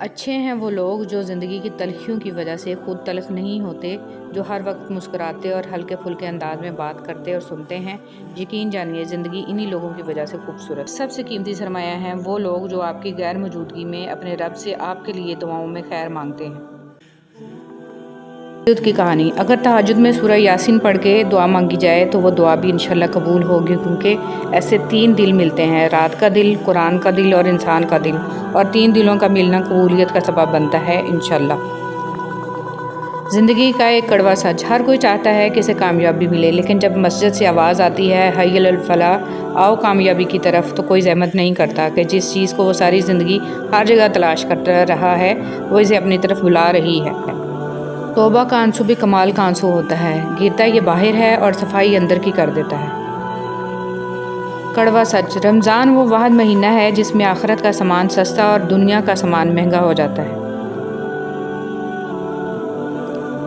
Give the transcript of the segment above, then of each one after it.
اچھے ہیں وہ لوگ جو زندگی کی تلخیوں کی وجہ سے خود تلخ نہیں ہوتے، جو ہر وقت مسکراتے اور ہلکے پھلکے انداز میں بات کرتے اور سنتے ہیں۔ یقین جانیے زندگی انہی لوگوں کی وجہ سے خوبصورت۔ سب سے قیمتی سرمایہ ہیں وہ لوگ جو آپ کی غیر موجودگی میں اپنے رب سے آپ کے لیے دعاؤں میں خیر مانگتے ہیں۔ تہجد کی کہانی۔ اگر تہجد میں سورہ یاسین پڑھ کے دعا مانگی جائے تو وہ دعا بھی انشاءاللہ قبول ہوگی، کیونکہ ایسے 3 دل ملتے ہیں، رات کا دل، قرآن کا دل اور انسان کا دل، اور 3 دلوں کا ملنا قبولیت کا سبب بنتا ہے انشاءاللہ۔ زندگی کا ایک کڑوا سچ، ہر کوئی چاہتا ہے کہ اسے کامیابی ملے، لیکن جب مسجد سے آواز آتی ہے حی علی الفلاح، آؤ کامیابی کی طرف، تو کوئی زحمت نہیں کرتا کہ جس چیز کو وہ ساری زندگی ہر جگہ تلاش کرتا رہا ہے وہ اسے اپنی طرف بلا رہی ہے۔ توبہ کا آنسو بھی کمال کا آنسو ہوتا ہے، گرتا یہ باہر ہے اور صفائی اندر کی کر دیتا ہے۔ کڑوا سچ، رمضان وہ واحد مہینہ ہے جس میں آخرت کا سامان سستا اور دنیا کا سامان مہنگا ہو جاتا ہے۔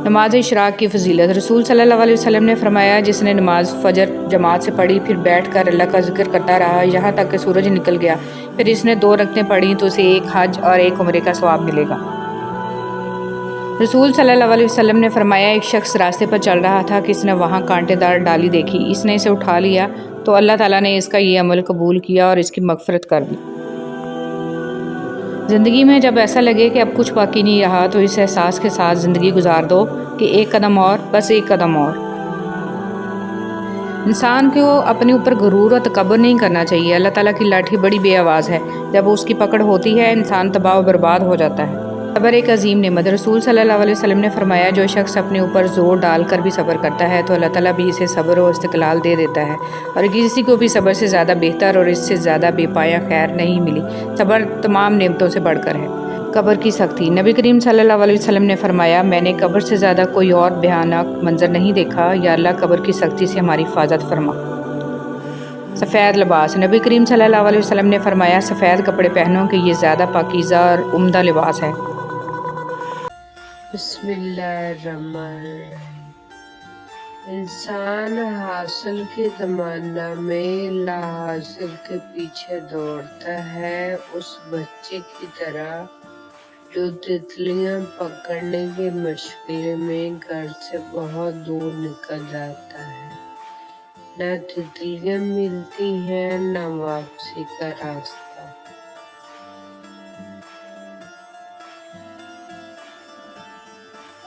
نماز اشراق کی فضیلت۔ رسول صلی اللہ علیہ وسلم نے فرمایا، جس نے نماز فجر جماعت سے پڑھی، پھر بیٹھ کر اللہ کا ذکر کرتا رہا یہاں تک کہ سورج نکل گیا، پھر اس نے 2 رکعتیں پڑھیں تو اسے 1 حج اور 1 عمرے کا ثواب ملے گا۔ رسول صلی اللہ علیہ وسلم نے فرمایا، ایک شخص راستے پر چل رہا تھا کہ اس نے وہاں کانٹے دار ڈالی دیکھی، اس نے اسے اٹھا لیا تو اللہ تعالیٰ نے اس کا یہ عمل قبول کیا اور اس کی مغفرت کر دی۔ زندگی میں جب ایسا لگے کہ اب کچھ باقی نہیں رہا تو اس احساس کے ساتھ زندگی گزار دو کہ 1 قدم اور، بس 1 قدم اور۔ انسان کو اپنے اوپر غرور اور تکبر نہیں کرنا چاہیے۔ اللہ تعالیٰ کی لاٹھی بڑی بے آواز ہے، جب اس کی پکڑ ہوتی ہے انسان تباہ و برباد ہو جاتا ہے۔ صبر ایک عظیم نعمت۔ رسول صلی اللہ علیہ وسلم نے فرمایا، جو شخص اپنے اوپر زور ڈال کر بھی صبر کرتا ہے تو اللہ تعالیٰ بھی اسے صبر و استقلال دے دیتا ہے، اور کسی کو بھی صبر سے زیادہ بہتر اور اس سے زیادہ بے پایہ خیر نہیں ملی۔ صبر تمام نعمتوں سے بڑھ کر ہے۔ قبر کی سختی۔ نبی کریم صلی اللہ علیہ وسلم نے فرمایا، میں نے قبر سے زیادہ کوئی اور بھیانک منظر نہیں دیکھا، یا اللہ قبر کی سختی سے ہماری حفاظت فرما۔ سفید لباس۔ نبی کریم صلی اللہ علیہ وسلم نے فرمایا، سفید کپڑے پہنو کہ یہ زیادہ پاکیزہ اور عمدہ لباس ہے۔ بسم اللہ الرحمن الرحیم۔ انسان حاصل کے تمنا میں لا حاصل کے پیچھے دوڑتا ہے، اس بچے کی طرح جو تتلیاں پکڑنے کے مشغلے میں گھر سے بہت دور نکل جاتا ہے۔ نہ تتلیاں ملتی ہیں نہ واپسی کا راستہ۔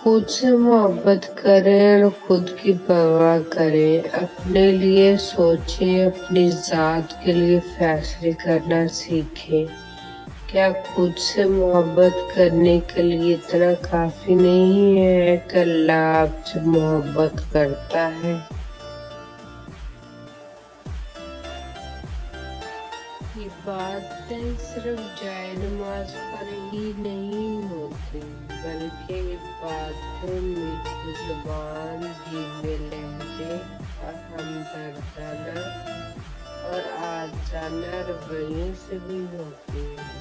خود سے محبت کریں اور خود کی پرواہ کریں، اپنے لیے سوچیں، اپنی ذات کے لیے فیصلے کرنا سیکھیں۔ کیا خود سے محبت کرنے کے لیے اتنا کافی نہیں ہے کہ اللہ آپ سے محبت کرتا ہے؟ عبادتیں صرف جائے نماز پر ہی نہیں ہوتی، بلکہ عبادتیں میٹھی زبان، دھیمے لہجے اور ہمدردانہ اور عاجزانہ رویے سے بھی ہوتی ہیں۔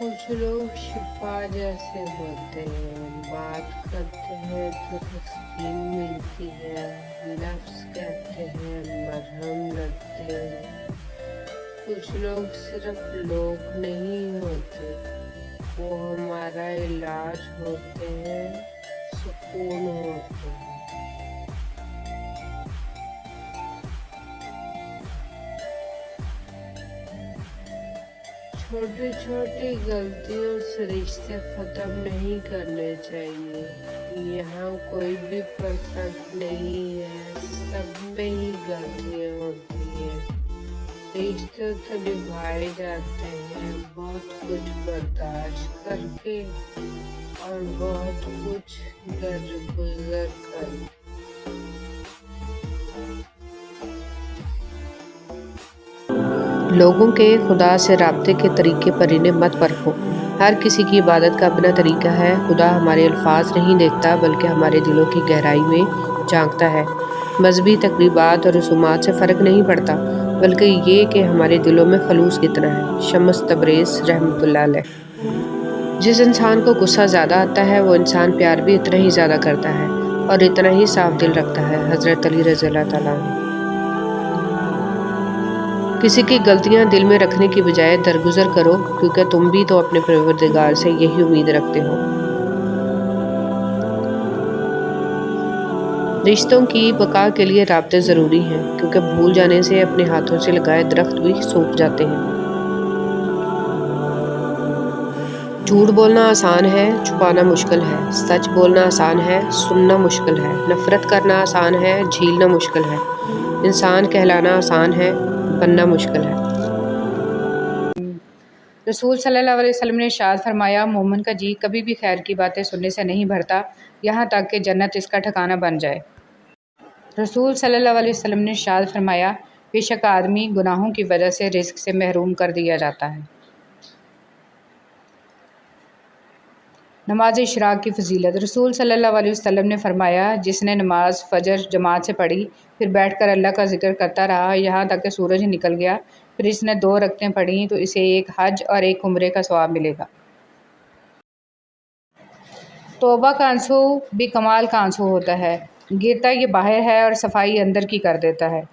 کچھ لوگ شفا جیسے ہوتے ہیں، بات کرتے ہیں تو تسکین ملتی ہے، لفظ کہتے ہیں مرہم لگتے ہیں۔ کچھ لوگ صرف لوگ نہیں ہوتے، وہ ہمارا علاج ہوتے ہیں، سکون ہوتے ہیں۔ چھوٹی چھوٹی غلطیوں سے رشتے ختم نہیں کرنے چاہیے۔ یہاں کوئی بھی پرفیکٹ نہیں ہے، سب میں ہی غلطیاں ہوتی ہیں۔ رشتے تو نبھائے جاتے ہیں بہت کچھ برداشت کر کے اور بہت کچھ درگزر کر کے۔ لوگوں کے خدا سے رابطے کے طریقے پر انہیں مت پرکھو۔ ہر کسی کی عبادت کا اپنا طریقہ ہے۔ خدا ہمارے الفاظ نہیں دیکھتا بلکہ ہمارے دلوں کی گہرائی میں جھانکتا ہے۔ مذہبی تقریبات اور رسومات سے فرق نہیں پڑتا، بلکہ یہ کہ ہمارے دلوں میں خلوص کتنا ہے۔ شمس تبریز رحمۃ اللہ علیہ۔ جس انسان کو غصہ زیادہ آتا ہے وہ انسان پیار بھی اتنا ہی زیادہ کرتا ہے اور اتنا ہی صاف دل رکھتا ہے۔ حضرت علی رضی اللہ تعالیٰ عنہ۔ किसी की गलतियां दिल में रखने की बजाय दरगुजर करो, क्योंकि तुम भी तो अपने परवरदिगार से यही उम्मीद रखते हो। रिश्तों की बका के लिए राब्ते ज़रूरी हैं, क्योंकि भूल जाने से अपने हाथों से लगाए दरख्त भी सूख जाते हैं। झूठ बोलना आसान है, छुपाना मुश्किल है। सच बोलना आसान है, सुनना मुश्किल है। नफरत करना आसान है, झेलना मुश्किल है। इंसान कहलाना आसान है, बनना मुश्किल है। रसूल सल्लल्लाहु अलैहि वसल्लम ने इरशाद फरमाया, मोमिन का जी कभी भी खैर की बातें सुनने से नहीं भरता, यहाँ तक कि जन्नत इसका ठिकाना बन जाए। रसूल सल्लल्लाहु अलैहि वसल्लम ने इरशाद फरमाया, बेशक आदमी गुनाहों की वजह से रिज़्क से महरूम कर दिया जाता है। नमाज इशराक की फजीलत। रसूल सल्लल्लाहु अलैहि वसल्लम ने फरमाया, जिसने नमाज फ़जर जमात से पढ़ी, फिर बैठकर अल्लाह का जिक्र करता रहा यहाँ तक कि सूरज निकल गया, फिर इसने 2 रकअतें पढ़ी तो इसे एक हज और एक उम्रे का सवाब मिलेगा। तौबा का आंसू भी कमाल का आंसू होता है, गिरता ये बाहर है और सफाई अंदर की कर देता है।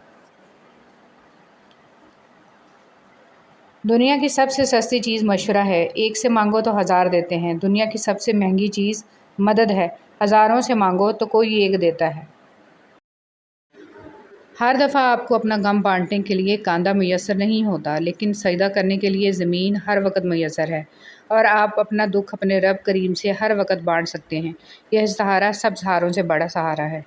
दुनिया की सबसे सस्ती चीज़ मशवरा है, एक से मांगो तो 1000 देते हैं। दुनिया की सबसे महंगी चीज़ मदद है, हज़ारों से मांगो तो कोई एक देता है। हर दफ़ा आपको अपना गम बांटने के लिए कांधा मैसर नहीं होता, लेकिन सजदा करने के लिए ज़मीन हर वक्त मैसर है, और आप अपना दुख अपने रब करीम से हर वक्त बांट सकते हैं। यह सहारा सब सहारों से बड़ा सहारा है।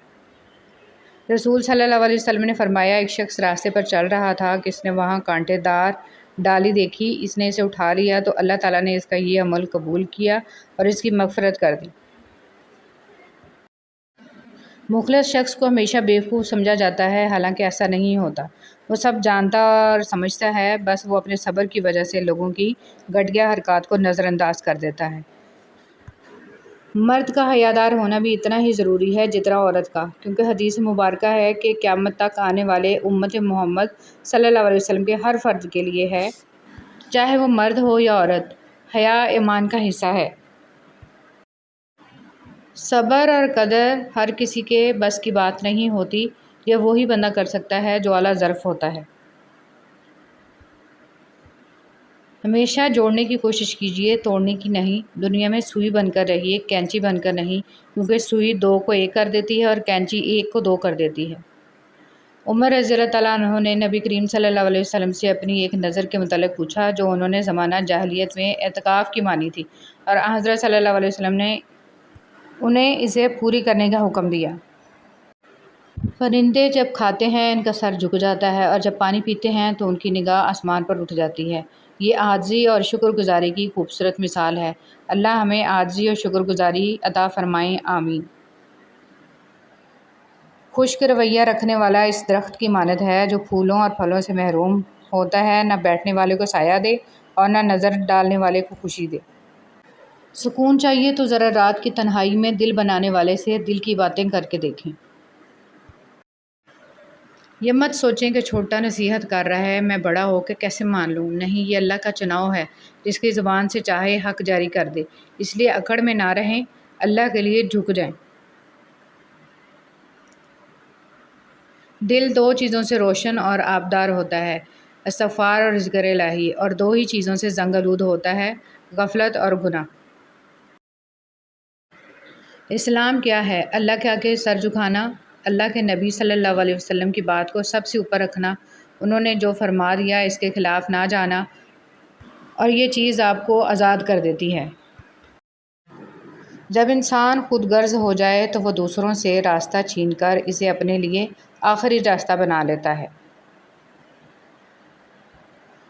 रसूल सल्लल्लाहु अलैहि वसल्लम ने फरमाया, एक शख्स रास्ते पर चल रहा था कि इसने वहाँ कांटेदार डाली देखी, इसने इसे उठा लिया तो अल्लाह ताला ने इसका ये अमल कबूल किया और इसकी मग़फ़िरत कर दी। मुखलिस शख्स को हमेशा बेवकूफ़ समझा जाता है, हालांकि ऐसा नहीं होता। वो सब जानता और समझता है, बस वो अपने सब्र की वजह से लोगों की घटिया हरकत को नज़रअंदाज कर देता है। मर्द का हयादार होना भी इतना ही ज़रूरी है जितना औरत का, क्योंकि हदीस मुबारक है कि क़यामत तक आने वाले उम्मत मोहम्मद सल्लल्लाहु अलैहि वसल्लम के हर फ़र्द के लिए है, चाहे वो मर्द हो या औरत, हया ईमान का हिस्सा है। सब्र और कदर हर किसी के बस की बात नहीं होती, यह वही बंदा कर सकता है जो आला ज़र्फ़ होता है। हमेशा जोड़ने की कोशिश कीजिए, तोड़ने की नहीं। दुनिया में सुई बनकर रहिए, कैंची बनकर नहीं, क्योंकि सुई 2 को 1 कर देती है और कैंची 1 को 2 कर देती है। उमर रज़ियल्लाहु तआला अन्हु ने नबी करीम सल्लल्लाहु अलैहि वसल्लम से अपनी एक नज़र के मुतालिक पूछा, जो उन्होंने ज़माना जाहिलियत में एतकाफ़ की मानी थी, और हज़रत सल्लल्लाहु अलैहि वसल्लम ने उन्हें इसे पूरी करने का हुक्म दिया। परिंदे जब खाते हैं इनका सर झुक जाता है, और जब पानी पीते हैं तो उनकी निगाह आसमान पर उठ जाती है। ये आजिज़ी और शुक्रगुजारी की खूबसूरत मिसाल है। अल्लाह हमें आजिज़ी और शुक्रगुजारी अता फ़रमाएँ, आमीन। खुश्क रवैया रखने वाला इस दरख्त की मानद है जो फूलों और फलों से महरूम होता है, न बैठने वाले को साया दे और न नज़र डालने वाले को खुशी दे। सुकून चाहिए तो ज़रा रात की तन्हाई में दिल बनाने वाले से दिल की बातें करके देखें। ये मत सोचें कि छोटा नसीहत कर रहा है, मैं बड़ा होकर कैसे मान लूँ। नहीं, ये अल्लाह का चुनाव है, जिसकी ज़ुबान से चाहे हक़ जारी कर दे। इसलिए अकड़ में ना रहें, अल्लाह के लिए झुक जाएं। दिल 2 चीज़ों से रोशन और आबदार होता है, इस्तग़फ़ार और ज़िक्र इलाही, और 2 ही चीज़ों से ज़ंग आलूद होता है, गफलत और गुनाह। इस्लाम क्या है? अल्लाह के आगे सर झुकाना, अल्लाह के नबी सल्लल्लाहु अलैहि वसल्लम की बात को सबसे ऊपर रखना, उन्होंने जो फरमा दिया इसके ख़िलाफ़ ना जाना, और ये चीज़ आपको आज़ाद कर देती है। जब इंसान खुद गर्ज हो जाए तो वह दूसरों से रास्ता छीनकर इसे अपने लिए आखिरी रास्ता बना लेता है।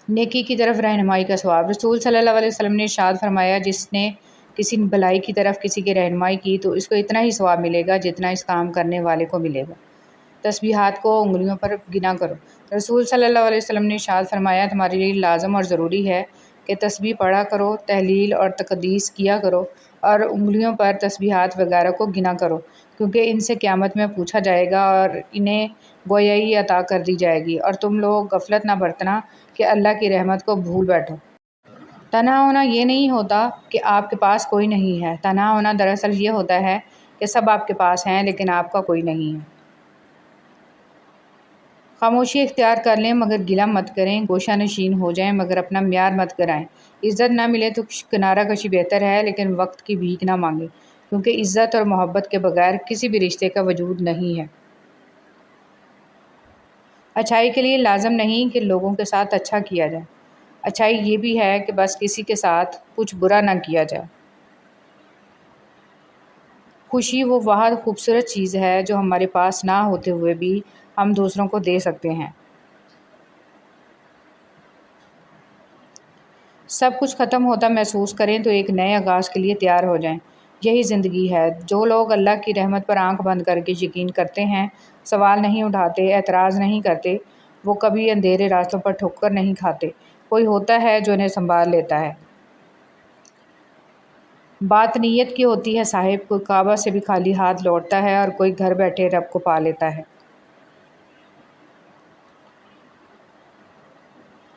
नेकी की तरफ रहनुमाई का सवाब। रसूल सल्लल्लाहु अलैहि वसल्लम ने इरशाद फरमाया, जिसने किसी भलाई की तरफ किसी की रहनुमाई की तो इसको इतना ही सवाब मिलेगा जितना इस काम करने वाले को मिलेगा। तस्बीहात को उंगलियों पर गिना करो। रसूल सल्लल्लाहु अलैहि वसल्लम ने इरशाद फरमाया, तुम्हारे लिए लाज़म और ज़रूरी है कि तस्बीह पढ़ा करो, तहलील और तक़दीस किया करो, और उंगलियों पर तस्बीहात वगैरह को गिना करो, क्योंकि इनसे क़यामत में पूछा जाएगा और इन्हें गोयाई अता कर दी जाएगी। और तुम लोग गफलत ना बरतना कि अल्लाह की रहमत को भूल बैठो। तन्हा होना ये नहीं होता कि आपके पास कोई नहीं है। तन्हा होना दरअसल ये होता है कि सब आपके पास हैं लेकिन आपका कोई नहीं है। خاموشی اختیار کر لیں مگر گلہ مت کریں، گوشہ نشین ہو جائیں مگر اپنا معیار مت گرائیں۔ عزت نہ ملے تو کنارہ کشی بہتر ہے، لیکن وقت کی بھیک نہ مانگیں، کیونکہ عزت اور محبت کے بغیر کسی بھی رشتے کا وجود نہیں ہے۔ اچھائی کے لیے لازم نہیں کہ لوگوں کے ساتھ اچھا کیا جائے، اچھائی یہ بھی ہے کہ بس کسی کے ساتھ کچھ برا نہ کیا جائے۔ خوشی وہ واحد خوبصورت چیز ہے جو ہمارے پاس نہ ہوتے ہوئے بھی ہم دوسروں کو دے سکتے ہیں۔ سب کچھ ختم ہوتا محسوس کریں تو ایک نئے آغاز کے لیے تیار ہو جائیں۔ یہی زندگی ہے۔ جو لوگ اللہ کی رحمت پر آنکھ بند کر کے یقین کرتے ہیں، سوال نہیں اٹھاتے، اعتراض نہیں کرتے، وہ کبھی اندھیرے راستوں پر ٹھوکر نہیں کھاتے۔ کوئی ہوتا ہے جو انہیں سنبھال لیتا ہے۔ بات نیت کی ہوتی ہے صاحب، کوئی کعبہ سے بھی خالی ہاتھ لوٹتا ہے اور کوئی گھر بیٹھے رب کو پا لیتا ہے۔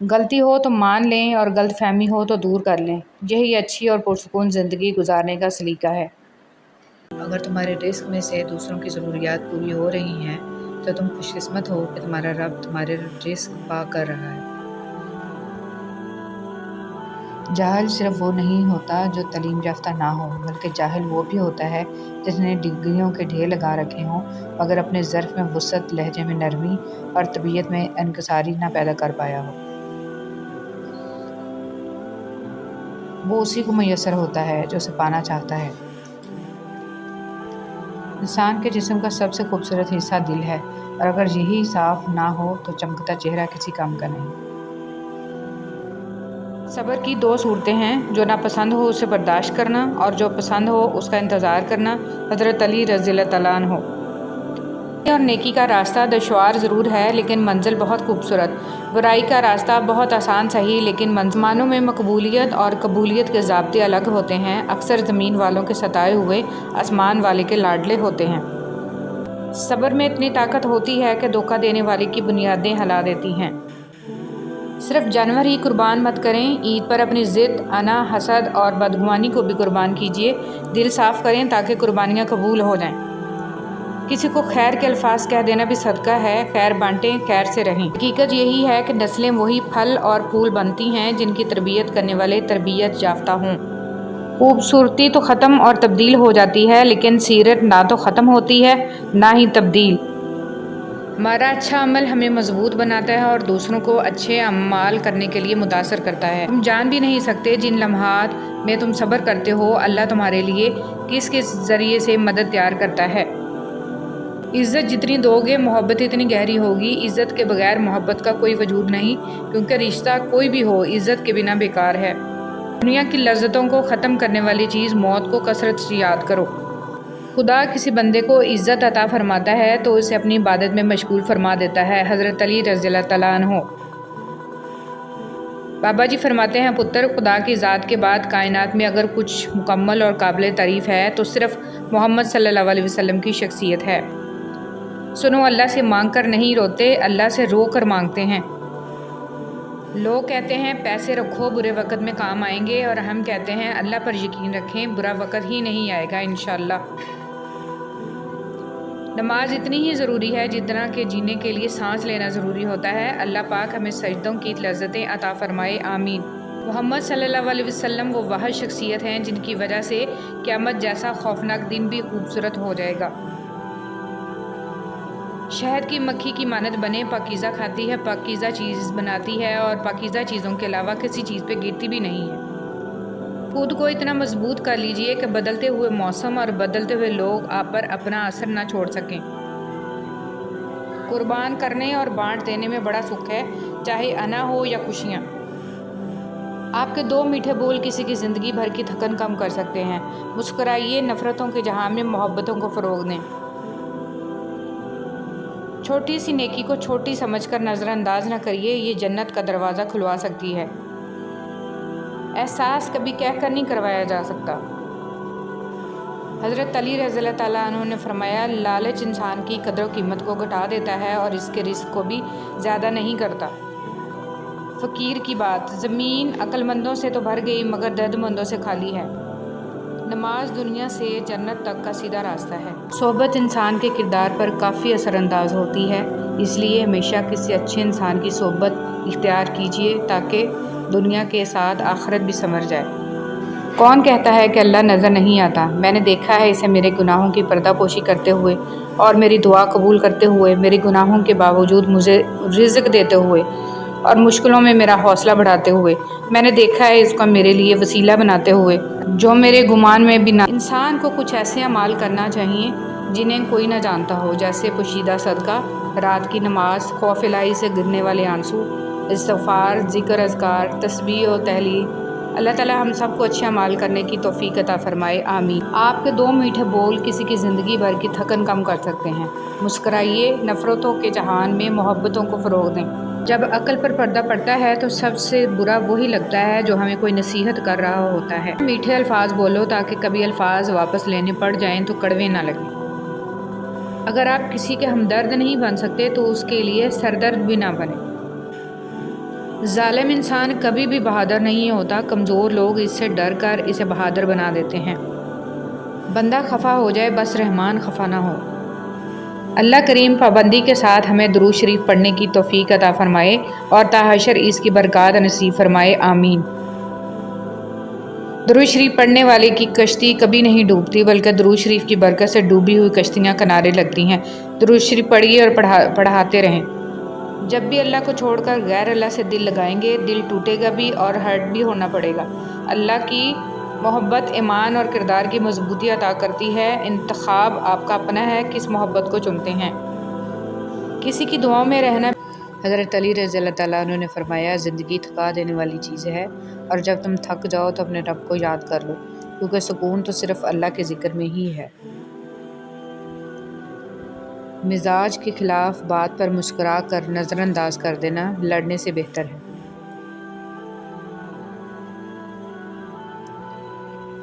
غلطی ہو تو مان لیں اور غلط فہمی ہو تو دور کر لیں، یہی اچھی اور پرسکون زندگی گزارنے کا سلیقہ ہے۔ اگر تمہارے رزق میں سے دوسروں کی ضروریات پوری ہو رہی ہیں تو تم خوش قسمت ہو کہ تمہارا رب تمہارے رزق پا کر رہا ہے۔ جاہل صرف وہ نہیں ہوتا جو تعلیم یافتہ نہ ہو، بلکہ جاہل وہ بھی ہوتا ہے جس نے ڈگریوں کے ڈھیر لگا رکھے ہوں مگر اپنے ظرف میں وسعت، لہجے میں نرمی اور طبیعت میں انکساری نہ پیدا کر پایا ہو۔ وہ اسی کو میسر ہوتا ہے جو اسے پانا چاہتا ہے۔ انسان کے جسم کا سب سے خوبصورت حصہ دل ہے، اور اگر یہی صاف نہ ہو تو چمکتا چہرہ کسی کام کا نہیں۔ صبر کی دو صورتیں ہیں، جو ناپسند ہو اسے برداشت کرنا اور جو پسند ہو اس کا انتظار کرنا۔ حضرت علی رضی اللہ تعالیٰ عنہ۔ اور نیکی کا راستہ دشوار ضرور ہے لیکن منزل بہت خوبصورت، برائی کا راستہ بہت آسان صحیح لیکن آسمانوں میں مقبولیت اور قبولیت کے ضابطے الگ ہوتے ہیں، اکثر زمین والوں کے ستائے ہوئے آسمان والے کے لاڈلے ہوتے ہیں۔ صبر میں اتنی طاقت ہوتی ہے کہ دھوکہ دینے والے کی بنیادیں ہلا دیتی ہیں۔ صرف جانور ہی قربان مت کریں، عید پر اپنی ضد، انا، حسد اور بدگمانی کو بھی قربان کیجیے۔ دل صاف کریں تاکہ قربانیاں قبول ہو جائیں۔ کسی کو خیر کے الفاظ کہہ دینا بھی صدقہ ہے، خیر بانٹیں، خیر سے رہیں۔ حقیقت یہی ہے کہ نسلیں وہی پھل اور پھول بنتی ہیں جن کی تربیت کرنے والے تربیت یافتہ ہوں۔ خوبصورتی تو ختم اور تبدیل ہو جاتی ہے لیکن سیرت نہ تو ختم ہوتی ہے نہ ہی تبدیل۔ ہمارا اچھا عمل ہمیں مضبوط بناتا ہے اور دوسروں کو اچھے اعمال کرنے کے لیے متاثر کرتا ہے۔ تم جان بھی نہیں سکتے جن لمحات میں تم صبر کرتے ہو اللہ تمہارے لیے کس کس ذریعے سے مدد تیار کرتا ہے۔ عزت جتنی دو گے محبت اتنی گہری ہوگی۔ عزت کے بغیر محبت کا کوئی وجود نہیں، کیونکہ رشتہ کوئی بھی ہو عزت کے بنا بیکار ہے۔ دنیا کی لذتوں کو ختم کرنے والی چیز موت کو کثرت سے یاد کرو۔ خدا کسی بندے کو عزت عطا فرماتا ہے تو اسے اپنی عبادت میں مشغول فرما دیتا ہے۔ حضرت علی رضی اللہ تعالیٰ عنہ۔ بابا جی فرماتے ہیں، پتر، خدا کی ذات کے بعد کائنات میں اگر کچھ مکمل اور قابل تعریف ہے تو صرف محمد صلی اللہ علیہ وسلم کی شخصیت ہے۔ سنو، اللہ سے مانگ کر نہیں روتے، اللہ سے رو کر مانگتے ہیں۔ لوگ کہتے ہیں پیسے رکھو برے وقت میں کام آئیں گے، اور ہم کہتے ہیں اللہ پر یقین رکھیں برا وقت ہی نہیں آئے گا انشاءاللہ۔ نماز اتنی ہی ضروری ہے جتنا کہ جینے کے لیے سانس لینا ضروری ہوتا ہے۔ اللہ پاک ہمیں سجدوں کی لذتیں عطا فرمائے، آمین۔ محمد صلی اللہ علیہ وسلم وہ واحد شخصیت ہیں جن کی وجہ سے قیامت جیسا خوفناک دن بھی خوبصورت ہو جائے گا۔ شہد کی مکھی کی مانند بنے، پاکیزہ کھاتی ہے، پاکیزہ چیز بناتی ہے اور پاکیزہ چیزوں کے علاوہ کسی چیز پہ گرتی بھی نہیں ہے۔ خود کو اتنا مضبوط کر لیجئے کہ بدلتے ہوئے موسم اور بدلتے ہوئے لوگ آپ پر اپنا اثر نہ چھوڑ سکیں۔ قربان کرنے اور بانٹ دینے میں بڑا سکھ ہے، چاہے انا ہو یا خوشیاں۔ آپ کے دو میٹھے بول کسی کی زندگی بھر کی تھکن کم کر سکتے ہیں۔ مسکرائیے، نفرتوں کے جہاں میں محبتوں کو فروغ دیں۔ چھوٹی سی نیکی کو چھوٹی سمجھ کر نظر انداز نہ کریے، یہ جنت کا دروازہ کھلوا سکتی ہے۔ احساس کبھی کہہ کر نہیں کروایا جا سکتا۔ حضرت علی رضی اللہ تعالیٰ عنہ نے فرمایا، لالچ انسان کی قدر و قیمت کو گھٹا دیتا ہے اور اس کے رزق کو بھی زیادہ نہیں کرتا۔ فقیر کی بات، زمین عقل مندوں سے تو بھر گئی مگر درد مندوں سے خالی ہے۔ नमाज दुनिया से जन्नत तक का सीधा रास्ता है। सोहबत इंसान के किरदार पर काफ़ी असरअंदाज होती है, इसलिए हमेशा किसी अच्छे इंसान की सोहबत इख्तियार कीजिए ताकि दुनिया के साथ आखिरत भी संवर जाए। कौन कहता है कि अल्लाह नज़र नहीं आता? मैंने देखा है इसे मेरे गुनाहों की पर्दापोशी करते हुए और मेरी दुआ कबूल करते हुए, मेरे गुनाहों के बावजूद मुझे रिज़्क देते हुए और मुश्किलों में मेरा हौसला बढ़ाते हुए। मैंने देखा है इसका मेरे लिए वसीला बनाते हुए जो मेरे गुमान में भी ना। इंसान को कुछ ऐसे अमाल करना चाहिए जिन्हें कोई ना जानता हो, जैसे पोशीदा सदका, रात की नमाज, खौफ इलाही से गिरने वाले आंसू, इस्तिग़फ़ार, ज़िक्र, अज़कार, तस्बीह और तहलील। अल्लाह ताला हम सबको अच्छे अमाल करने की तौफ़ीक अता फ़रमाए, आमीन। आपके 2 मीठे बोल किसी की ज़िंदगी भर की थकन कम कर सकते हैं। मुस्कराइए, नफ़रतों के जहान में मोहब्बतों को फ़रोग़ दें। जब अक़ल पर पर्दा पड़ता है तो सबसे बुरा वही लगता है जो हमें कोई नसीहत कर रहा होता है। मीठे अल्फाज बोलो ताकि कभी अल्फाज वापस लेने पड़ जाएं तो कड़वे ना लगें। अगर आप किसी के हमदर्द नहीं बन सकते तो उसके लिए सरदर्द भी ना बने। ज़ालिम इंसान कभी भी बहादुर नहीं होता, कमज़ोर लोग इससे डर कर इसे बहादुर बना देते हैं। बंदा खफा हो जाए बस रहमान खफा ना हो। अल्लाह करीम पाबंदी के साथ हमें दुरूद शरीफ पढ़ने की तौफ़ीक अता फ़रमाए और ताहशर इसकी बरक़ात नसीब फ़रमाए, आमीन। दुरूद शरीफ पढ़ने वाले की कश्ती कभी नहीं डूबती, बल्कि दुरूद शरीफ की बरकत से डूबी हुई कश्तियाँ किनारे लगती हैं। दुरूद शरीफ पढ़िए और पढ़ाते रहें। जब भी अल्लाह को छोड़कर गैर अल्लाह से दिल लगाएंगे, दिल टूटेगा भी और हर्ट भी होना पड़ेगा। अल्लाह की मोहब्बत ईमान और किरदार की मजबूती अता करती है। इंतखाब आपका अपना है, किस मोहब्बत को चुनते हैं। किसी की दुआओं में रहना। हज़रत अली रज़ी अल्लाह तआला अन्हु ने फरमाया, ज़िंदगी थका देने वाली चीज़ है और जब तुम थक जाओ तो अपने रब को याद कर लो, क्योंकि सुकून तो सिर्फ़ अल्लाह के ज़िक्र में ही है। मिजाज के खिलाफ बात पर मुस्कुरा कर नज़रअंदाज कर देना लड़ने से बेहतर है।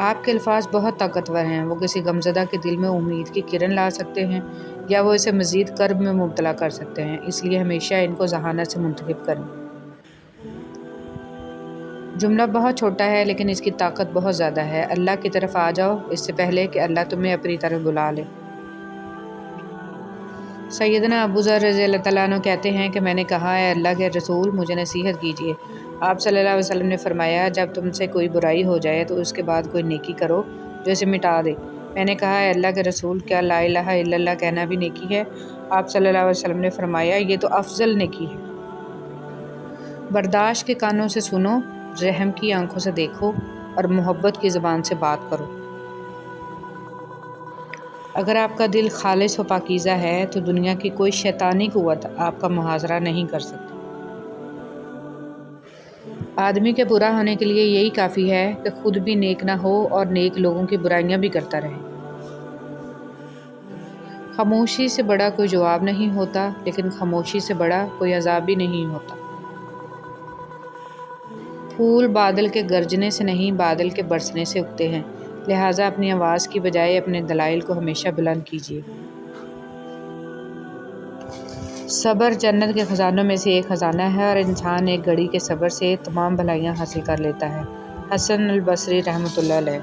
आपके अल्फाज बहुत ताकतवर हैं, वो किसी गमज़दा के दिल में उम्मीद की किरण ला सकते हैं या वो इसे मज़ीद कर्ब में मुब्तला कर सकते हैं, इसलिए हमेशा इनको ज़हानत से मुंतखब करें। जुमला बहुत छोटा है लेकिन इसकी ताकत बहुत ज़्यादा है। अल्लाह की तरफ आ जाओ इससे पहले कि अल्लाह तुम्हें अपनी तरफ बुला ले। सैयदना अबू ज़र रज़ी अल्लाह तआला अन्हु कहते हैं कि मैंने कहा, है अल्लाह के रसूल मुझे नसीहत कीजिए। आप सल्लल्लाहु अलैहि वसल्लम ने फरमाया, जब तुमसे कोई बुराई हो जाए तो उसके बाद कोई नेकी करो जो इसे मिटा दे। मैंने कहा, है अल्लाह के रसूल क्या ला इलाहा इल्लल्लाह कहना भी नेकी है? आप सल्लल्लाहु अलैहि वसल्लम ने फरमाया, ये तो अफजल नेकी है। बर्दाश्त के कानों से सुनो, रहम की आंखों से देखो और मोहब्बत की ज़बान से बात करो। अगर आपका दिल खालिस व पाकीज़ा है तो दुनिया की कोई शैतानी कुव्वत आपका मुहाजरा नहीं कर सकती। आदमी के बुरा होने के लिए यही काफ़ी है कि खुद भी नेक ना हो और नेक लोगों की बुराइयां भी करता रहे। खामोशी से बड़ा कोई जवाब नहीं होता, लेकिन खामोशी से बड़ा कोई अज़ाब भी नहीं होता। फूल बादल के गरजने से नहीं, बादल के बरसने से उगते हैं, लिहाजा अपनी आवाज़ की बजाय अपने दलाइल को हमेशा बुलंद कीजिए। सब्र जन्नत के ख़जानों में से एक ख़जाना है और इंसान एक घड़ी के सब्र से तमाम भलाइयाँ हासिल कर लेता है। हसन अल बसरी रहमतुल्लाह अलैह।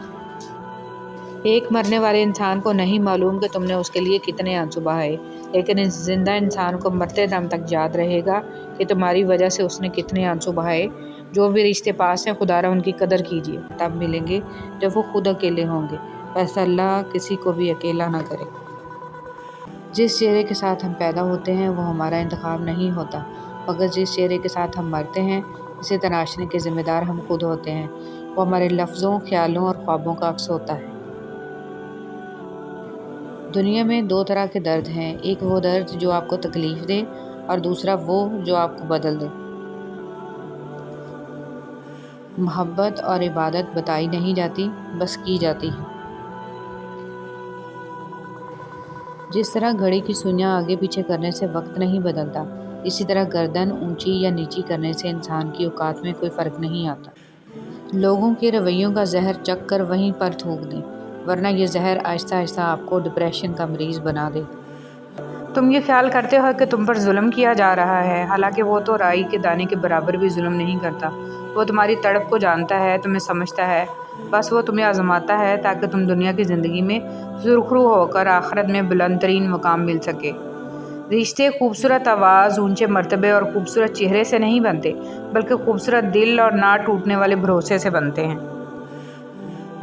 एक मरने वाले इंसान को नहीं मालूम कि तुमने उसके लिए कितने आंसू बहाए, लेकिन इस जिंदा इंसान को मरते दम तक याद रहेगा कि तुम्हारी वजह से उसने कितने आंसू बहाए। जो भी रिश्ते पास हैं, खुदारा उनकी कदर कीजिए, तब मिलेंगे जब वो खुद अकेले होंगे। वैसे अल्लाह किसी को भी अकेला ना करे। जिस चेहरे के साथ हम पैदा होते हैं वो हमारा इंतखाब नहीं होता, मगर जिस चेहरे के साथ हम मरते हैं इसे तराशने के ज़िम्मेदार हम खुद होते हैं। वो हमारे लफ्ज़ों, ख्यालों और ख्वाबों का अक्स होता है। दुनिया में 2 तरह के दर्द हैं, एक वो दर्द जो आपको तकलीफ़ दे और दूसरा वो जो आपको बदल दे। मोहब्बत और इबादत बताई नहीं जाती, बस की जाती है। जिस तरह घड़ी की सुइयां आगे पीछे करने से वक्त नहीं बदलता, इसी तरह गर्दन ऊंची या नीची करने से इंसान की औकात में कोई फ़र्क नहीं आता। लोगों के रवैयों का जहर चख कर वहीं पर थूक दें, वरना ये जहर आहिस्ता आहिस्ता आपको डिप्रेशन का मरीज़ बना दे। तुम ये ख्याल करते हो कि तुम पर जुल्म किया जा रहा है, हालांकि वो तो राई के दाने के बराबर भी जुल्म नहीं करता। वो तुम्हारी तड़प को जानता है, तुम्हें समझता है बस वो तुम्हें आजमाता है ताकि तुम दुनिया की ज़िंदगी में सुरखरू होकर आखिरत में बुलंद तरीन मुकाम मिल सके। रिश्ते खूबसूरत आवाज़, ऊंचे मर्तबे और खूबसूरत चेहरे से नहीं बनते, बल्कि खूबसूरत दिल और ना टूटने वाले भरोसे से बनते हैं।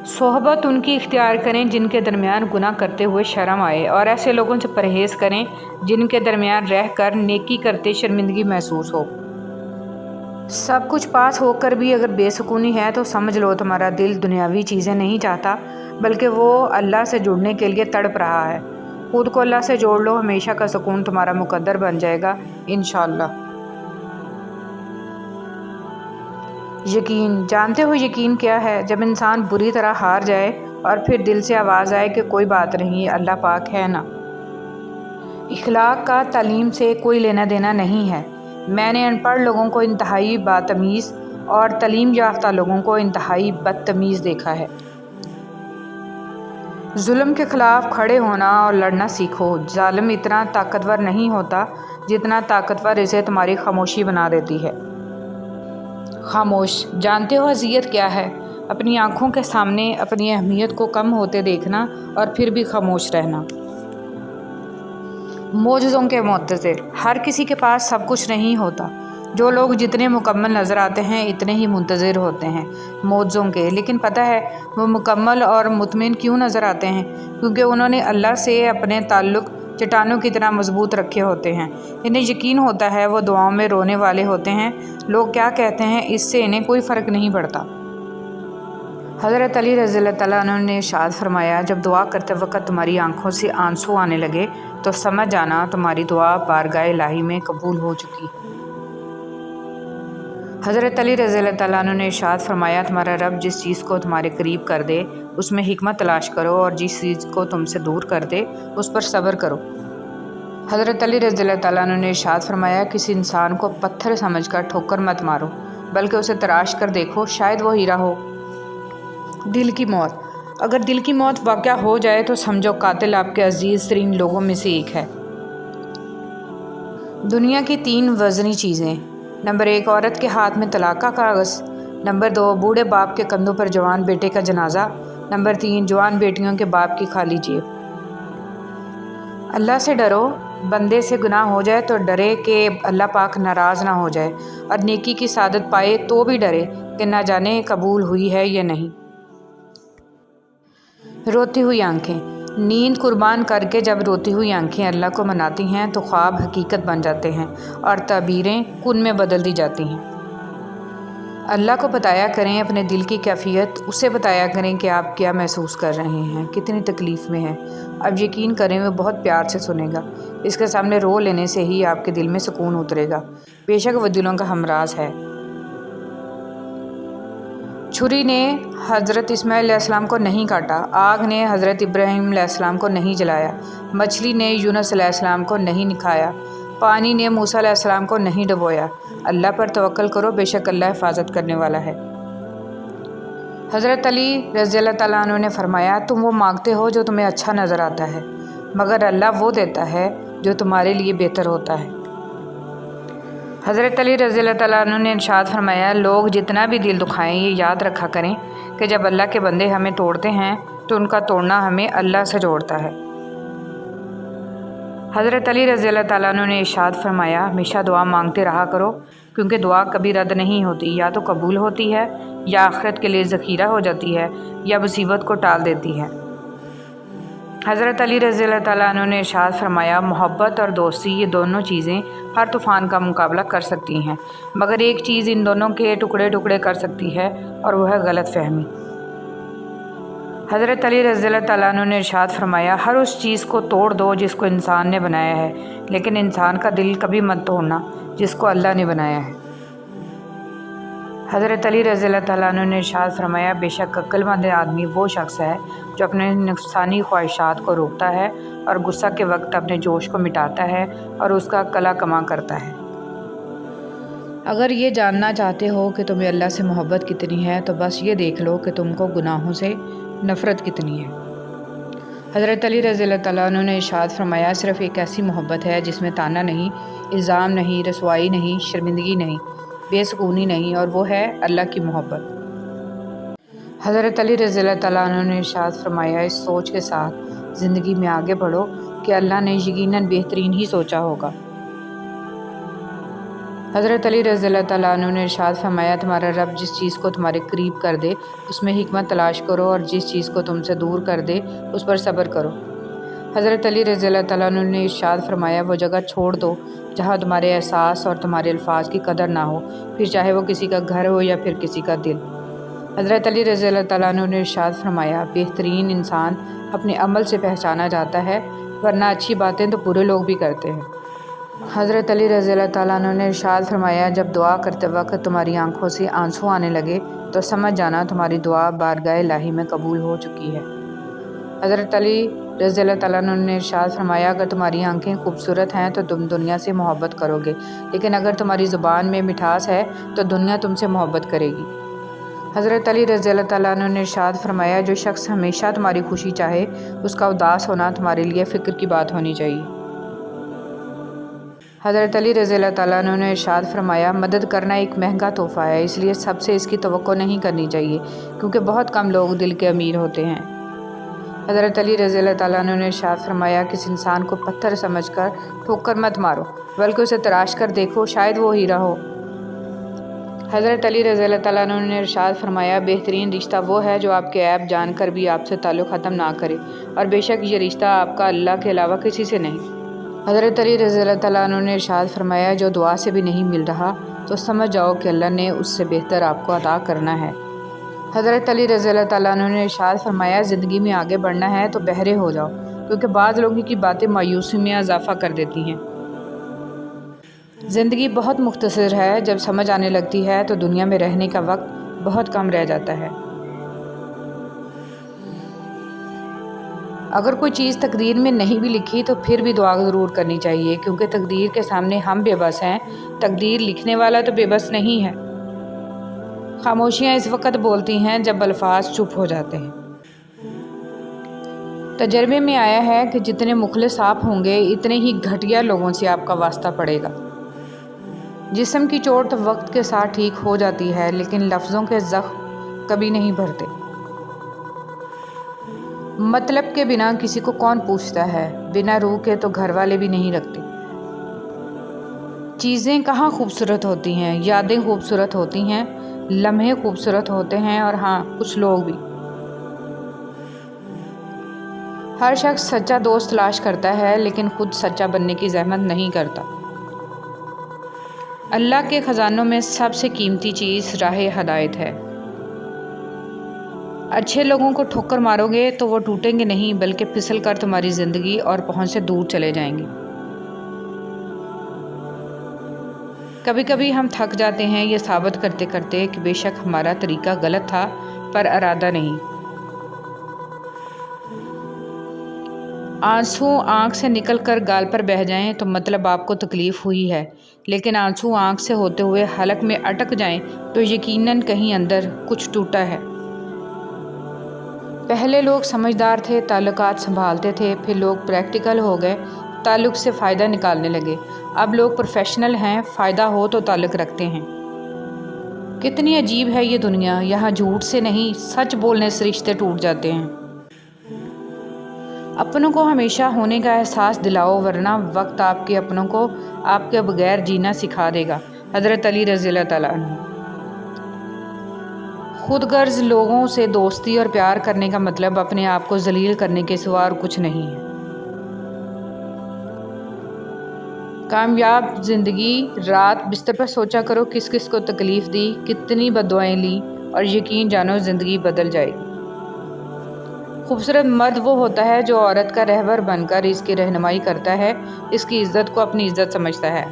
सोहबत उनकी इख्तियार करें जिनके दरमियान गुनाह करते हुए शर्म आए, और ऐसे लोगों से परहेज़ करें जिनके दरमियान रह कर नेकी करते शर्मिंदगी महसूस हो। सब कुछ पास होकर भी अगर बेसुकूनी है तो समझ लो तुम्हारा दिल दुनियावी चीज़ें नहीं चाहता, बल्कि वो अल्लाह से जुड़ने के लिए तड़प रहा है। खुद को अल्लाह से जोड़ लो, हमेशा का सुकून तुम्हारा मुकद्दर बन जाएगा इंशाअल्लाह। यकीन, जानते हो यकीन क्या है? जब इंसान बुरी तरह हार जाए और फिर दिल से आवाज़ आए कि कोई बात नहीं, अल्लाह पाक है ना। इखलाक का तालीम से कोई लेना देना नहीं है। मैंने अनपढ़ लोगों को इंतहाई बातमीज़ और तालीम याफ्ता लोगों को इंतहाई बदतमीज़ देखा है। जुल्म के ख़िलाफ़ खड़े होना और लड़ना सीखो। जालिम इतना ताकतवर नहीं होता जितना ताकतवर इसे तुम्हारी खामोशी बना देती है। खामोश, जानते हो अज़ियत क्या है? अपनी आँखों के सामने अपनी अहमियत को कम होते देखना और फिर भी खामोश रहना। मोजज़ों के मुंतज़िर, हर किसी के पास सब कुछ नहीं होता। जो लोग जितने मुकम्मल नज़र आते हैं इतने ही मुंतज़िर होते हैं मोजज़ों के। लेकिन पता है वो मुकम्मल और मुतमिन क्यों नज़र आते हैं? क्योंकि उन्होंने अल्लाह से अपने ताल्लुक़ चट्टानों की तरह मजबूत रखे होते हैं। इन्हें यकीन होता है वो दुआओं में रोने वाले होते हैं। लोग क्या कहते हैं इससे इन्हें कोई फ़र्क नहीं पड़ता। हज़रत अली रज़ियल्लाहु तआला अन्हु ने इरशाद फरमाया, जब दुआ करते वक्त तुम्हारी आंखों से आंसू आने लगे तो समझ जाना तुम्हारी दुआ बारगाह इलाही में कबूल हो चुकी। हज़रत अली रज़ियल्लाहु तआला अन्हु ने इरशाद फरमाया, तुम्हारा रब जिस चीज़ को तुम्हारे करीब कर दे उसमें हिकमत तलाश करो, और जिस चीज़ को तुमसे दूर कर दे उस पर सब्र करो। हज़रत अली रज़ियल्लाहु तआला अन्हु ने इरशाद फरमाया, किसी इंसान को पत्थर समझकर ठोकर मत मारो, बल्कि उसे तराश कर देखो, शायद वो हीरा हो। दिल की मौत, अगर दिल की मौत वाक़या हो जाए तो समझो कातिल आपके अजीज़ तरीन लोगों में से एक है। दुनिया की 3 वज़नी चीज़ें। नंबर 1, औरत के हाथ में तलाक का कागज़। नंबर 2, बूढ़े बाप के कंधों पर जवान बेटे का जनाजा। नंबर 3, जवान बेटियों के बाप की खाली जेब। अल्लाह से डरो। बंदे से गुनाह हो जाए तो डरे कि अल्लाह पाक नाराज़ ना हो जाए, और नेकी की सादत पाए तो भी डरे कि ना जाने कबूल हुई है या नहीं। रोती हुई आंखें, नींद कुर्बान करके जब रोती हुई आंखें अल्लाह को मनाती हैं तो ख्वाब हकीकत बन जाते हैं और ताबीरें कुन में बदल दी जाती हैं। अल्लाह को बताया करें अपने दिल की कैफियत, उसे बताया करें कि आप क्या महसूस कर रहे हैं, कितनी तकलीफ़ में हैं। अब यकीन करें वो बहुत प्यार से सुनेगा। इसके सामने रो लेने से ही आपके दिल में सुकून उतरेगा। बेशक वो दिलों का हमराज है। छुरी ने हज़रत इस्माइल अलैहिस्सलाम को नहीं काटा, आग ने हज़रत इब्राहीम अलैहिस्सलाम को नहीं जलाया, मछली ने यूनुस अलैहिस्सलाम को नहीं निखाया, पानी ने मूसा अलैहिस्सलाम को नहीं डुबोया। अल्लाह पर तवक्कल करो, बेशक अल्लाह हिफाजत करने वाला है। हज़रत अली रज़ियल्लाहु तआला अन्हु ने फरमाया, तुम वो मांगते हो जो तुम्हें अच्छा नज़र आता है, मगर अल्लाह वो देता है जो तुम्हारे लिए बेहतर होता है। हज़रत अली रज़ियल्लाहु तआला अन्हु ने इरशाद फरमाया, लोग जितना भी दिल दुखाएं ये याद रखा करें कि जब अल्लाह के बंदे हमें तोड़ते हैं तो उनका तोड़ना हमें अल्लाह से जोड़ता है। हज़रत अली रज़ियल्लाहु तआला अन्हु ने इरशाद फरमाया, हमेशा दुआ मांगते रहा करो, क्योंकि दुआ कभी रद्द नहीं होती, या तो कबूल होती है या आखिरत के लिए ज़ख़ीरा हो जाती है या मुसीबत को टाल देती है। हज़रत अली रज़ियल्लाहु तआला अन्हु ने इरशाद फरमाया, मोहब्बत और दोस्ती ये दोनों चीज़ें हर तूफ़ान का मुकाबला कर सकती हैं, मगर एक चीज़ इन दोनों के टुकड़े टुकड़े कर सकती है और वह है गलत फहमी। हज़रत अली रज़ियल्लाहु तआला अन्हु ने इरशाद फरमाया, हर उस चीज़ को तोड़ दो जिसको इंसान ने बनाया है, लेकिन इंसान का दिल कभी मत तोड़ना जिसको अल्लाह ने बनाया है। हज़रत अली रज़ियल्लाहु तआला अन्हु ने इरशाद फरमाया, बेशक अक्लमंद आदमी वो शख्स है जो अपने नुकसानी ख्वाहिशात को रोकता है और गुस्सा के वक्त अपने जोश को मिटाता है और उसका कला कमा करता है। अगर ये जानना चाहते हो कि तुम्हें अल्लाह से मोहब्बत कितनी है तो बस ये देख लो कि तुमको गुनाहों से नफ़रत कितनी है। हज़रत अली रज़ियल्लाहु तआला अन्हु ने इरशाद फरमाया, सिर्फ़ एक ऐसी मोहब्बत है जिसमें ताना नहीं, इल्ज़ाम नहीं, रसवाई नहीं, शर्मिंदगी नहीं, बेसुकूनी नहीं, और वो है अल्लाह की मोहब्बत। حضرت علی رضی اللہ تعالیٰ عنہ نے ارشاد فرمایا، اس سوچ کے ساتھ زندگی میں آگے بڑھو کہ اللہ نے یقیناً بہترین ہی سوچا ہوگا۔ حضرت علی رضی اللہ تعالیٰ عنہ نے ارشاد فرمایا، تمہارا رب جس چیز کو تمہارے قریب کر دے اس میں حکمت تلاش کرو، اور جس چیز کو تم سے دور کر دے اس پر صبر کرو۔ حضرت علی رضی اللہ تعالیٰ عنہ نے ارشاد فرمایا، وہ جگہ چھوڑ دو جہاں تمہارے احساس اور تمہارے الفاظ کی قدر نہ ہو، پھر چاہے وہ کسی کا گھر ہو یا پھر کسی کا دل۔ حضرت علی رضی اللہ تعالیٰ عنہ نے ارشاد فرمایا، بہترین انسان اپنے عمل سے پہچانا جاتا ہے، ورنہ اچھی باتیں تو برے لوگ بھی کرتے ہیں۔ حضرت علی رضی اللہ تعالیٰ عنہ نے ارشاد فرمایا، جب دعا کرتے وقت تمہاری آنکھوں سے آنسو آنے لگے تو سمجھ جانا تمہاری دعا بارگاہ الہی میں قبول ہو چکی ہے۔ حضرت علی رضی اللہ تعالیٰ عنہ نے ارشاد فرمایا، اگر تمہاری آنکھیں خوبصورت ہیں تو تم دنیا سے محبت کرو گے، لیکن اگر تمہاری زبان میں مٹھاس ہے تو دنیا تم سے محبت کرے گی۔ حضرت علی رضی اللہ تعالیٰ عنہ نے ارشاد فرمایا، جو شخص ہمیشہ تمہاری خوشی چاہے اس کا اداس ہونا تمہارے لیے فکر کی بات ہونی چاہیے۔ حضرت علی رضی اللہ تعالیٰ عنہ نے ارشاد فرمایا، مدد کرنا ایک مہنگا تحفہ ہے، اس لیے سب سے اس کی توقع نہیں کرنی چاہیے، کیونکہ بہت کم لوگ دل کے امیر ہوتے ہیں۔ حضرت علی رضی اللہ تعالیٰ عنہ نے ارشاد فرمایا، کسی انسان کو پتھر سمجھ کر ٹھوکر مت مارو، بلکہ اسے تراش کر دیکھو، شاید وہ ہیرا ہو۔ حضرت علی رضی اللہ تعالیٰ عنہ نے ارشاد فرمایا، بہترین رشتہ وہ ہے جو آپ کے عیب جان کر بھی آپ سے تعلق ختم نہ کرے، اور بے شک یہ رشتہ آپ کا اللہ کے علاوہ کسی سے نہیں۔ حضرت علی رضی اللہ تعالیٰ عنہ نے ارشاد فرمایا، جو دعا سے بھی نہیں مل رہا تو سمجھ جاؤ کہ اللہ نے اس سے بہتر آپ کو عطا کرنا ہے۔ حضرت علی رضی اللہ تعالیٰ عنہ نے ارشاد فرمایا، زندگی میں آگے بڑھنا ہے تو بہرے ہو جاؤ، کیونکہ بعض لوگوں کی باتیں مایوسی میں اضافہ کر دیتی ہیں۔ زندگی بہت مختصر ہے، جب سمجھ آنے لگتی ہے تو دنیا میں رہنے کا وقت بہت کم رہ جاتا ہے۔ اگر کوئی چیز تقدیر میں نہیں بھی لکھی تو پھر بھی دعا ضرور کرنی چاہیے، کیونکہ تقدیر کے سامنے ہم بے بس ہیں، تقدیر لکھنے والا تو بے بس نہیں ہے۔ خاموشیاں اس وقت بولتی ہیں جب الفاظ چپ ہو جاتے ہیں۔ تجربے میں آیا ہے کہ جتنے مخلص آپ ہوں گے اتنے ہی گھٹیا لوگوں سے آپ کا واسطہ پڑے گا۔ جسم کی چوٹ وقت کے ساتھ ٹھیک ہو جاتی ہے، لیکن لفظوں کے زخم کبھی نہیں بھرتے۔ مطلب کے بنا کسی کو کون پوچھتا ہے، بنا روح کے تو گھر والے بھی نہیں رکھتے۔ چیزیں کہاں خوبصورت ہوتی ہیں، یادیں خوبصورت ہوتی ہیں، لمحے خوبصورت ہوتے ہیں، اور ہاں کچھ لوگ بھی۔ ہر شخص سچا دوست تلاش کرتا ہے، لیکن خود سچا بننے کی زحمت نہیں کرتا۔ اللہ کے خزانوں میں سب سے قیمتی چیز راہ ہدایت ہے۔ اچھے لوگوں کو ٹھوکر مارو گے تو وہ ٹوٹیں گے نہیں، بلکہ پھسل کر تمہاری زندگی اور پہنچ سے دور چلے جائیں گے۔ کبھی کبھی ہم تھک جاتے ہیں یہ ثابت کرتے کرتے کہ بے شک ہمارا طریقہ غلط تھا، پر ارادہ نہیں۔ آنسو آنکھ سے نکل کر گال پر بہہ جائیں تو مطلب آپ کو تکلیف ہوئی ہے، لیکن آنسو آنکھ سے ہوتے ہوئے حلق میں اٹک جائیں تو یقیناً کہیں اندر کچھ ٹوٹا ہے۔ پہلے لوگ سمجھدار تھے، تعلقات سنبھالتے تھے، پھر لوگ پریکٹیکل ہو گئے، تعلق سے فائدہ نکالنے لگے۔ اب لوگ پروفیشنل ہیں، فائدہ ہو تو تعلق رکھتے ہیں۔ کتنی عجیب ہے یہ دنیا، یہاں جھوٹ سے نہیں سچ بولنے سے رشتے ٹوٹ جاتے ہیں۔ اپنوں کو ہمیشہ ہونے کا احساس دلاؤ، ورنہ وقت آپ کے اپنوں کو آپ کے بغیر جینا سکھا دے گا۔ حضرت علی رضی اللہ تعالیٰ عنہ۔ خود غرض لوگوں سے دوستی اور پیار کرنے کا مطلب اپنے آپ کو ذلیل کرنے کے سوا اور کچھ نہیں ہے۔ کامیاب زندگی رات بستر پر سوچا کرو کس کس کو تکلیف دی، کتنی بددعائیں لیں، اور یقین جانو زندگی بدل جائے گی۔ خوبصورت مرد وہ ہوتا ہے جو عورت کا رہبر بن کر اس کی رہنمائی کرتا ہے، اس کی عزت کو اپنی عزت سمجھتا ہے۔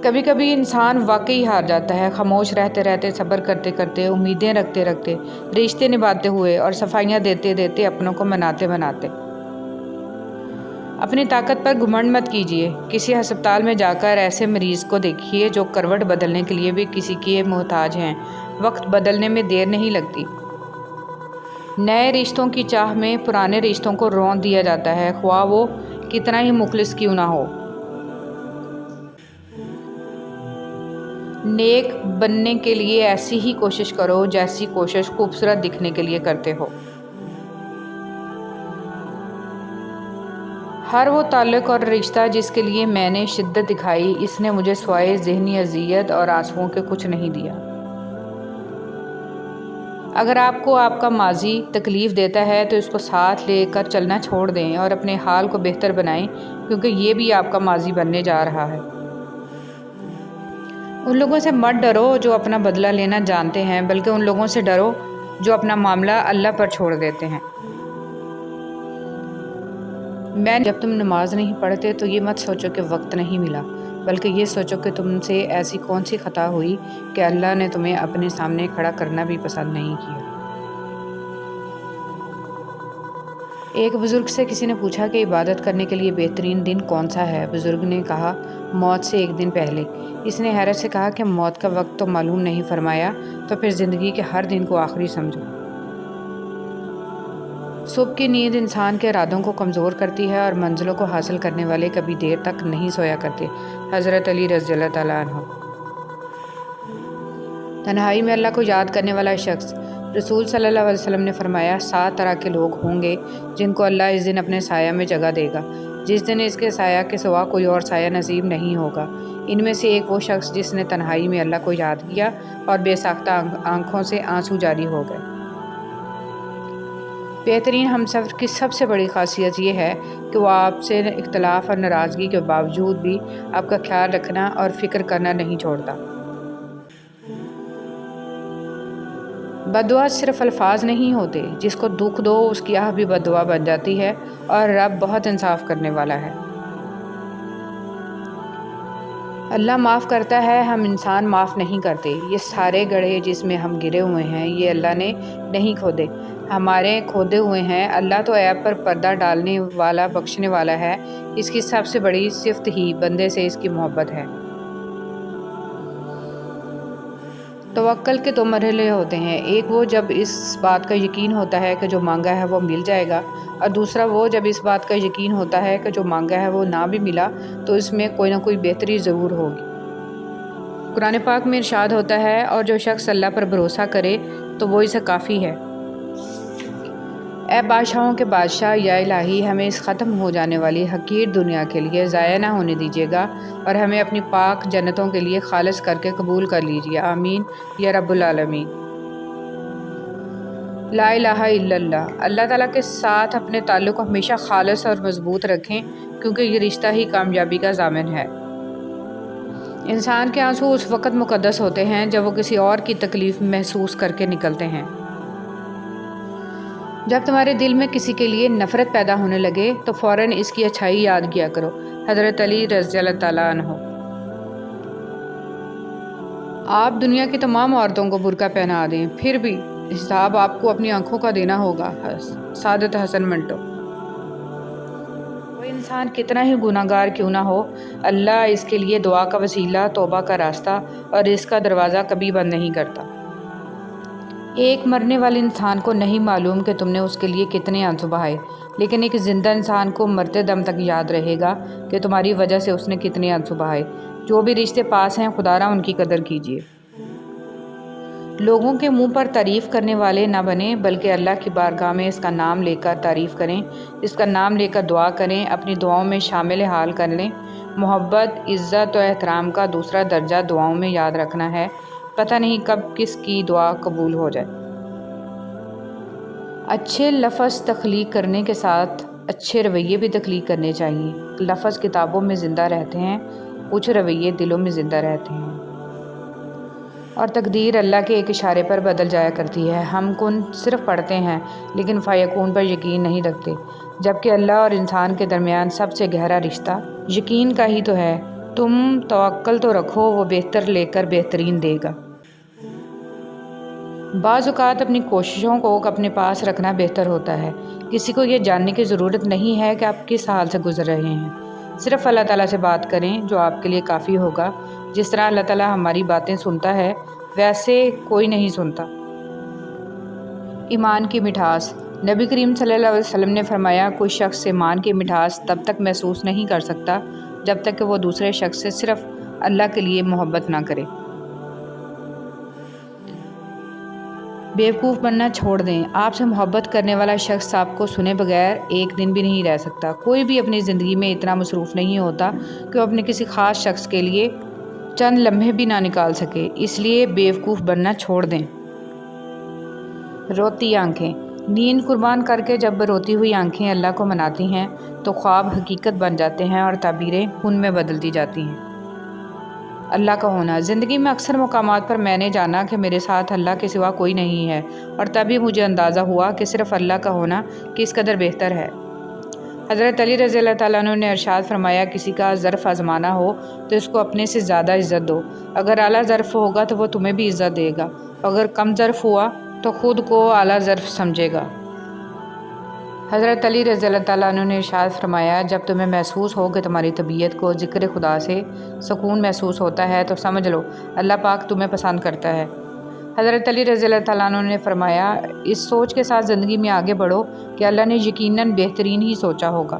کبھی کبھی انسان واقعی ہار جاتا ہے، خاموش رہتے رہتے، صبر کرتے کرتے، امیدیں رکھتے رکھتے، رشتے نبھاتے ہوئے اور صفائیاں دیتے دیتے، اپنوں کو مناتے مناتے۔ اپنی طاقت پر گھمنڈ مت کیجیے۔ کسی ہسپتال میں جا کر ایسے مریض کو دیکھیے جو کروٹ بدلنے کے لیے بھی کسی کے محتاج ہیں۔ وقت بدلنے میں دیر نہیں لگتی۔ نئے رشتوں کی چاہ میں پرانے رشتوں کو رون دیا جاتا ہے، خواہ وہ کتنا ہی مخلص کیوں نہ ہو۔ नेक बनने के लिए ऐसी ही कोशिश करो जैसी कोशिश खूबसूरत दिखने के लिए करते हो। हर वो ताल्लुक़ और रिश्ता जिसके लिए मैंने शिद्दत दिखाई, इसने मुझे सिवाय ज़हनी अज़ियत और आंसुओं के कुछ नहीं दिया। अगर आपको आपका माजी तकलीफ़ देता है तो इसको साथ लेकर चलना छोड़ दें और अपने हाल को बेहतर बनाएं, क्योंकि ये भी आपका माजी बनने जा रहा है। उन लोगों से मत डरो जो अपना बदला लेना जानते हैं, बल्कि उन लोगों से डरो जो अपना मामला अल्लाह पर छोड़ देते हैं। जब तुम नमाज नहीं पढ़ते तो ये मत सोचो कि वक्त नहीं मिला, बल्कि ये सोचो कि तुमसे ऐसी कौन सी खता हुई कि अल्लाह ने तुम्हें अपने सामने खड़ा करना भी पसंद नहीं किया। एक बुज़ुर्ग से किसी ने पूछा कि इबादत करने के लिए बेहतरीन दिन कौन सा है। बुज़ुर्ग ने कहा, मौत से एक दिन पहले। इसने हैरत से कहा कि मौत का वक्त तो मालूम नहीं फरमाया, तो फिर ज़िंदगी के हर दिन को आखिरी समझो। सुबह की नींद इंसान के इरादों को कमज़ोर करती है और मंजिलों को हासिल करने वाले कभी देर तक नहीं सोया करते। हज़रत अली रज़ियल्लाहु ताला अन्हु। तन्हाई में अल्लाह को याद करने वाला शख्स, रसूल सल्लल्लाहु अलैहि वसल्लम ने फरमाया, 7 तरह के लोग होंगे जिनको अल्लाह इस दिन अपने साया में जगह देगा, जिस दिन इसके साया के सिवा कोई और साया नसीब नहीं होगा। इनमें से एक वो शख्स जिसने तन्हाई में अल्लाह को याद किया और बेसाख्ता आंखों से आंसू जारी हो गए। बेहतरीन हमसफ़र की सबसे बड़ी खासियत ये है कि वो आपसे इख्तलाफ और नाराज़गी के बावजूद भी आपका ख्याल रखना और फ़िक्र करना नहीं छोड़ता। बदुआ सिर्फ अल्फाज नहीं होते, जिसको दुख दो उसकी आह भी बदुआ बन जाती है, और रब बहुत इंसाफ करने वाला है। अल्लाह माफ़ करता है, हम इंसान माफ़ नहीं करते। ये सारे गड्ढे जिसमें हम गिरे हुए हैं, ये अल्लाह ने नहीं खोदे, हमारे खोदे हुए हैं। अल्लाह तो ऐब पर पर्दा डालने वाला, बख्शने वाला है। इसकी सबसे बड़ी सिफ्त ही बंदे से इसकी मोहब्बत है। तवक्कल के 2 मरहले होते हैं, एक वो जब इस बात का यकीन होता है कि जो मांगा है वो मिल जाएगा, और दूसरा वो जब इस बात का यकीन होता है कि जो मांगा है वो ना भी मिला तो इसमें कोई ना कोई बेहतरी ज़रूर होगी। कुरान पाक में इरशाद होता है, और जो शख्स अल्लाह पर भरोसा करे तो वो इसे काफ़ी है। ऐ बादशाहों के बादशाह, या इलाही, हमें इस ख़त्म हो जाने वाली हकीर दुनिया के लिए ज़ाया ना होने दीजिएगा, और हमें अपनी पाक जन्नतों के लिए खालिस करके कबूल कर लीजिए। आमीन या रब्बुल आलमीन। ला इलाहा इल्लल्लाह। अल्लाह ताला के साथ अपने ताल्लुक़ हमेशा खालिस और मज़बूत रखें, क्योंकि ये रिश्ता ही कामयाबी का ज़ामिन है। इंसान के आंसू उस वक़्त मुक़द्दस होते हैं जब वो किसी और की तकलीफ़ महसूस करके निकलते हैं। जब तुम्हारे दिल में किसी के लिए नफ़रत पैदा होने लगे तो फ़ौरन इसकी अच्छाई याद किया करो। हज़रत अली रज़ियल्लाहु ताला अन्हु। आप दुनिया की तमाम औरतों को बुर्का पहना दें, फिर भी हिसाब आपको अपनी आंखों का देना होगा। सादत हसन मंटो। कोई इंसान कितना ही गुनाहगार क्यों ना हो, अल्लाह इसके लिए दुआ का वसीला, तौबा का रास्ता और इसका दरवाज़ा कभी बंद नहीं करता। एक मरने वाले इंसान को नहीं मालूम कि तुमने उसके लिए कितने आंसू बहाए, लेकिन एक ज़िंदा इंसान को मरते दम तक याद रहेगा कि तुम्हारी वजह से उसने कितने आंसू बहाए। जो भी रिश्ते पास हैं, खुदारा उनकी कदर कीजिए। लोगों के मुंह पर तारीफ़ करने वाले ना बने, बल्कि अल्लाह की बारगाह में इसका नाम लेकर तारीफ़ करें, इसका नाम लेकर दुआ करें, अपनी दुआओं में शामिल हाल कर लें। मोहब्बत, इज़्ज़त और एहतराम का दूसरा दर्जा दुआओं में याद रखना है। पता नहीं कब किसकी दुआ कबूल हो जाए। अच्छे लफ्ज़ तख्लीक करने के साथ अच्छे रवैये भी तख्लीक करने चाहिए। लफ्ज़ किताबों में ज़िंदा रहते हैं, कुछ रवैये दिलों में ज़िंदा रहते हैं, और तकदीर अल्लाह के एक इशारे पर बदल जाया करती है। हम कुन सिर्फ पढ़ते हैं, लेकिन फ़यकून पर यकीन नहीं रखते, जबकि अल्लाह और इंसान के दरमियान सबसे गहरा रिश्ता यकीन का ही तो है। तुम तवक्कल तो रखो, वो बेहतर लेकर बेहतरीन देगा। बाज़ औक़ात अपनी कोशिशों को अपने पास रखना बेहतर होता है। किसी को ये जानने की ज़रूरत नहीं है कि आप किस हाल से गुज़र रहे हैं। सिर्फ़ अल्लाह ताला से बात करें, जो आपके लिए काफ़ी होगा। जिस तरह अल्लाह ताला हमारी बातें सुनता है, वैसे कोई नहीं सुनता। ईमान की मिठास। नबी करीम सल्लल्लाहु अलैहि वसल्लम ने फरमाया, कोई शख्स ईमान की मिठास तब तक महसूस नहीं कर सकता जब तक कि वो दूसरे शख्स से सिर्फ़ अल्लाह के लिए मोहब्बत ना करे। बेवकूफ़ बनना छोड़ दें। आपसे मोहब्बत करने वाला शख्स आपको सुने बगैर एक दिन भी नहीं रह सकता। कोई भी अपनी ज़िंदगी में इतना मसरूफ़ नहीं होता कि वो अपने किसी ख़ास शख्स के लिए चंद लम्हे भी ना निकाल सके, इसलिए बेवकूफ़ बनना छोड़ दें। रोती आंखें। नींद कुर्बान करके जब रोती हुई आंखें अल्लाह को मनाती हैं तो ख्वाब हकीकत बन जाते हैं और ताबीरें खून में बदलती जाती हैं। अल्लाह का होना। ज़िंदगी में अक्सर मकामात पर मैंने जाना कि मेरे साथ अल्लाह के सिवा कोई नहीं है, और तभी मुझे अंदाज़ा हुआ कि सिर्फ़ अल्लाह का होना किस कदर बेहतर है। हज़रत अली रज़ी अल्लाह तआला अन्हु ने इरशाद फरमाया, किसी का ज़र्फ़ आज़माना हो तो इसको अपने से ज़्यादा इज़्ज़त दो। अगर आला ज़र्फ़ होगा तो वो तुम्हें भी इज़्ज़त देगा, अगर कम ज़र्फ़ हुआ तो ख़ुद को आला ज़र्फ़ समझेगा। हज़रत अली रज़ी अल्लाह तआला अन्हु ने इरशाद फरमाया, जब तुम्हें महसूस हो कि तुम्हारी तबीयत को ज़िक्र खुदा से सुकून महसूस होता है तो समझ लो अल्लाह पाक तुम्हें पसंद करता है। हज़रत अली रज़ी अल्लाह तआला अन्हु ने फरमाया, इस सोच के साथ ज़िंदगी में आगे बढ़ो कि अल्लाह ने यकीनन बेहतरीन ही सोचा होगा।